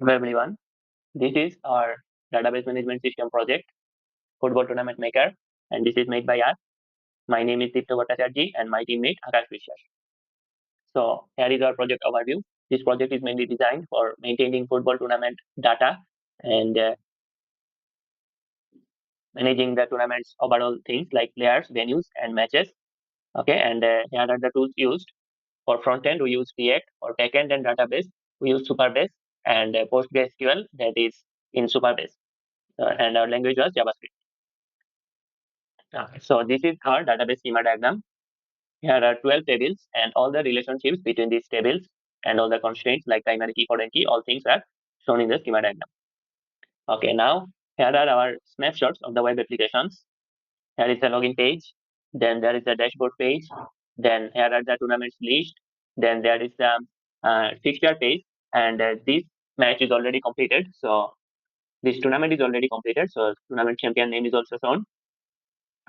Hello everyone, this is our database management system project, Football Tournament Maker, and this is made by us. My name is Dipto Bhattacharjee and my teammate Akash Vishwas. So here is our project overview. This project is mainly designed for maintaining football tournament data and managing the tournament's overall things like players, venues, and matches. Okay, and here are the tools used. For front end, we use React. For backend and database, we use Supabase and PostgreSQL that is in Supabase. And our language was JavaScript. So this is our database schema diagram. Here are 12 tables and all the relationships between these tables and all the constraints like primary key, foreign key, all things are shown in the schema diagram. Okay, now here are our snapshots of the web applications. Here is the login page, then there is the dashboard page, then here are the tournaments list, then there is the fixture page, and this match is already completed. So this tournament is already completed. So tournament champion name is also shown.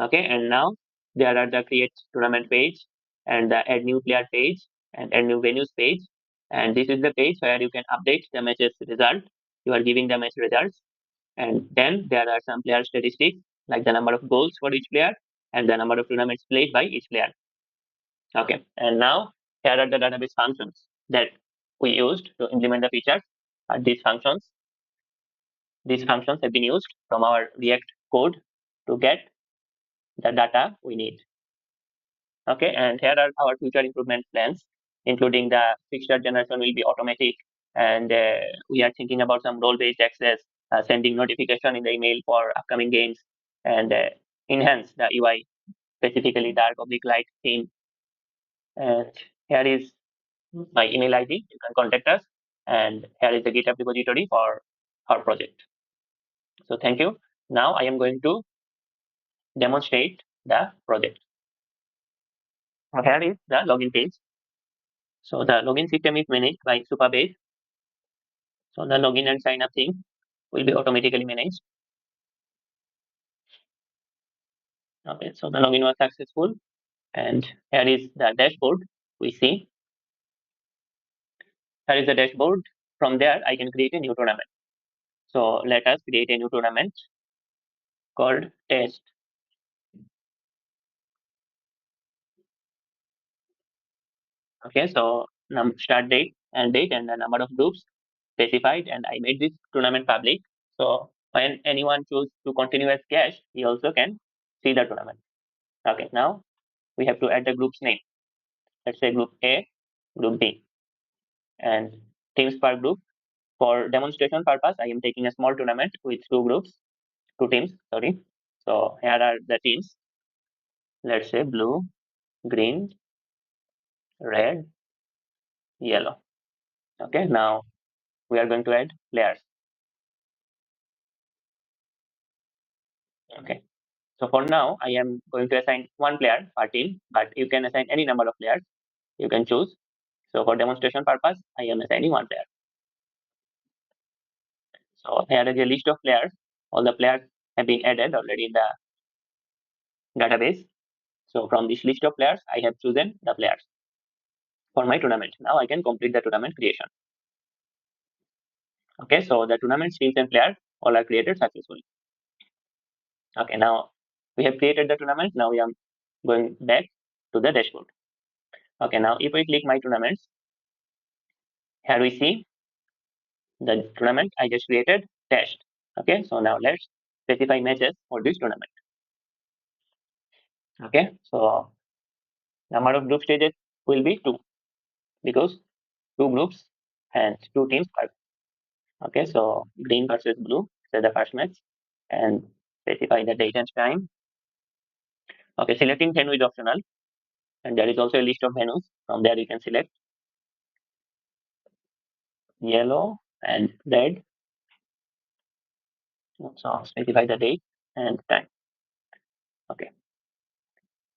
Okay, and now there are the create tournament page and the add new player page and add new venues page. And this is the page where you can update the matches result. You are giving the match results. And then there are some player statistics like the number of goals for each player and the number of tournaments played by each player. Okay, and now here are the database functions that we used to implement the features. These functions have been used from our React code to get the data we need. Okay, and here are our future improvement plans, including the fixture generation will be automatic, and we are thinking about some role-based access, sending notification in the email for upcoming games, and enhance the UI, specifically dark oblique light theme. And here is my email ID. You can contact us, and here is the GitHub repository for our project. So thank you. Now I am going to demonstrate the project. So here is the login page. So the login system is managed by Supabase. So the login and sign up thing will be automatically managed. Okay, so the login was successful. And here is the dashboard we see. Here is the dashboard. From there, I can create a new tournament. So let us create a new tournament called test. Okay, so start date and the number of groups specified, and I made this tournament public. So when anyone choose to continue as guest, he also can see the tournament. Okay, now we have to add the group's name. Let's say group A, group B, and teams per group. For demonstration purpose, I am taking a small tournament with two teams, sorry. So here are the teams. Let's say blue, green, red, yellow. Okay, now we are going to add players. Okay, so for now, I am going to assign one player per team, but you can assign any number of players you can choose. So for demonstration purpose, I am assigning one player. So here is a list of players. All the players have been added already in the database. So from this list of players, I have chosen the players for my tournament. Now I can complete the tournament creation. Okay, so the tournament teams and players all are created successfully. Okay, now we have created the tournament. Now we are going back to the dashboard. Okay, now if we click my tournaments, here we see the tournament I just created, test. Okay, so now let's specify matches for this tournament. Okay, so number of group stages will be two because two groups and two teams are. Okay, so green versus blue, so the first match, and specify the date and time. Okay, selecting venue is optional, and there is also a list of venues. From there, you can select yellow and red. So specify the date and time. Okay,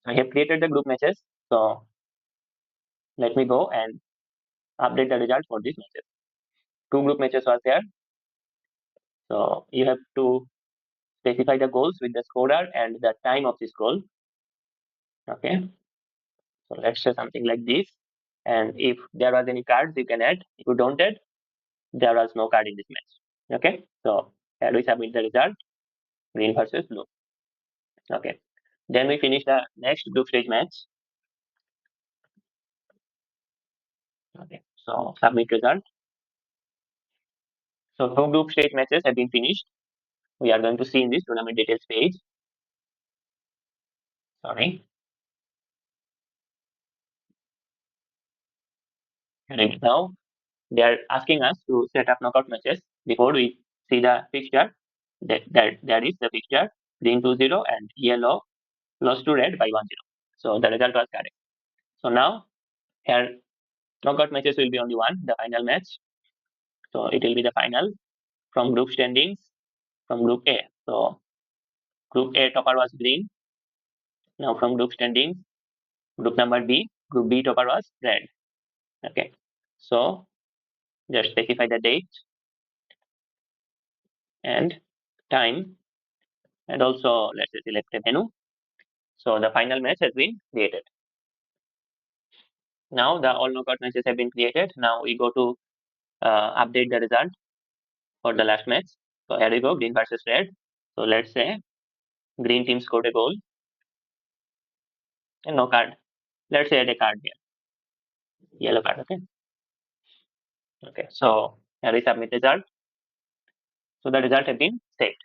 I have created the group matches. So let me go and update the result for these matches. Two group matches are there. So you have to specify the goals with the scorer and the time of this goal. Okay, so let's say something like this. And if there was any cards, you can add. If you don't add, there was no card in this match. Okay, so here we submit the result, green versus blue. Okay, then we finish the next group stage match. Okay, so submit result. So two group stage matches have been finished. We are going to see in this tournament details page. Sorry. Right now, they are asking us to set up knockout matches before we see the fixture. That is the fixture, green 2-0 and yellow lost to red by 1-0. So the result was correct. So now here knockout matches will be only one, the final match. So it will be the final from group standings from group A. So group A topper was green. Now from group standings, group number B, group B topper was red. Okay. So just specify the date and time, and also let's say select a venue. So the final match has been created. Now the all knockout matches have been created. Now we go to update the result for the last match. So here we go, green versus red. So let's say green team scored a goal and no card. Let's say add a card here, yellow card. Okay. Okay. So here we submit result. So the result has been saved.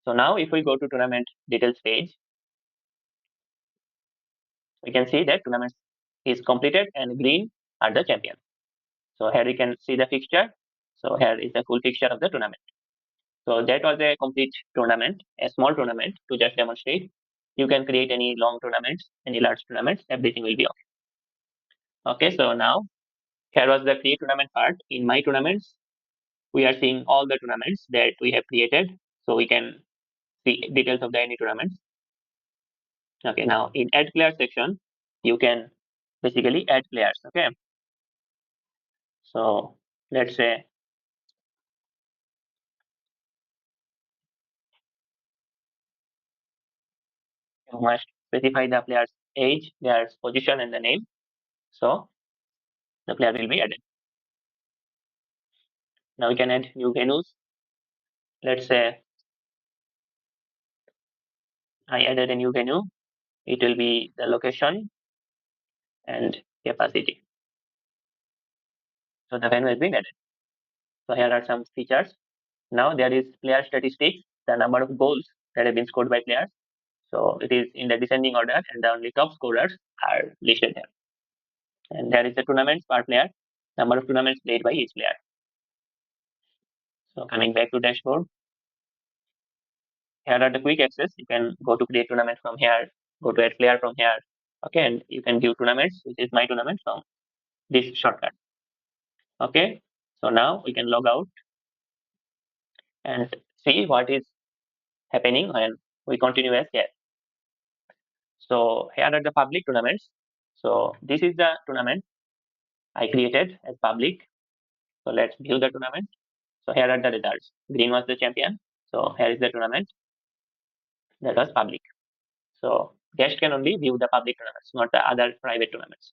So now if we go to tournament details page, we can see that tournament is completed and green are the champion. So here we can see the fixture. So here is the full fixture of the tournament. So that was a complete tournament, a small tournament to just demonstrate. You can create any long tournaments, any large tournaments, everything will be okay. Okay, so now here was the create tournament part. In my tournaments, we are seeing all the tournaments that we have created. So we can see details of the any tournaments. Okay, now in add player section, you can basically add players. Okay, so let's say you must specify the player's age, their position, and the name. So the player will be added. Now we can add new venues. Let's say I added a new venue. It will be the location and capacity. So the venue has been added. So here are some features. Now there is player statistics, the number of goals that have been scored by players. So it is in the descending order, and the only top scorers are listed there. And there is the tournaments per player, number of tournaments played by each player. So coming back to dashboard, here are the quick access. You can go to create tournament from here, go to add player from here. Okay, and you can view tournaments, which is my tournament from this shortcut. Okay, so now we can log out and see what is happening when we continue as guest. So here are the public tournaments. So this is the tournament I created as public. So let's view the tournament. So here are the results. Green was the champion. So here is the tournament that was public. So guest can only view the public tournaments, not the other private tournaments.